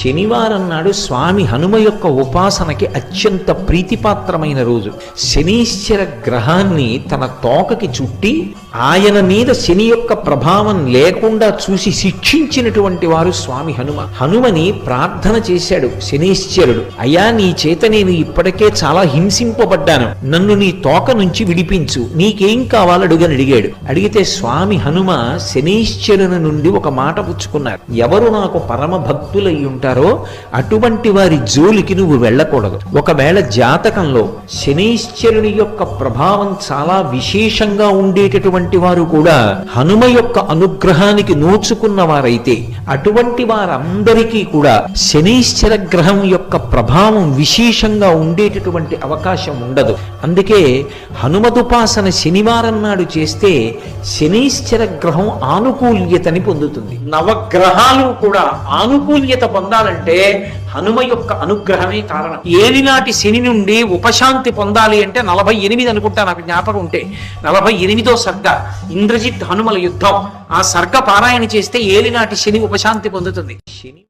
శనివారం నాడు స్వామి హనుమ యొక్క ఉపాసనకి అత్యంత ప్రీతిపాత్రమైన రోజు. శనీశ్వర గ్రహాన్ని తన తోకకి చుట్టి ఆయన మీద శని యొక్క ప్రభావం లేకుండా చూసి శిక్షించినటువంటి వారు స్వామి హనుమ. హనుమని ప్రార్థన చేశాడు శనీశ్వరుడు, అయ్యా నీ చేత నేను ఇప్పటికే చాలా హింసింపబడ్డాను, నన్ను నీ తోక నుంచి విడిపించు, నీకేం కావాలడుగని అడిగాడు. అడిగితే స్వామి హనుమ శనీశ్వరుని నుండి ఒక మాట పుచ్చుకున్నారు, ఎవరు నాకు పరమ భక్తులై ఉంటారో అటువంటి వారి జోలికి నువ్వు వెళ్ళకూడదు. ఒకవేళ జాతకంలో శనీశ్వరుని యొక్క ప్రభావం చాలా విశేషంగా ఉండేటటువంటి వారు కూడా హనుమ యొక్క అనుగ్రహానికి నోచుకున్న వారైతే అటువంటి వారందరికీ కూడా శనీశ్వర గ్రహం యొక్క ప్రభావం విశేషంగా ఉండేటటువంటి అవకాశం ఉండదు. అందుకే హనుమదుపాసన శనివారం నాడు చేస్తే శనీశ్వర గ్రహం ఆనుకూల్యతని పొందుతుంది. నవగ్రహాలు కూడా ఆనుకూల్యత పొందాలంటే హనుమ యొక్క అనుగ్రహమే కారణం. ఏలినాటి శని నుండి ఉపశాంతి పొందాలి అంటే 48 అనుకుంటా, నాకు జ్ఞాపకం ఉంటే 48వ సర్గ ఇంద్రజిత్ హనుమల యుద్ధం, ఆ సర్గ పారాయణ చేస్తే ఏలినాటి శని ఉపశాంతి పొందుతుంది. శని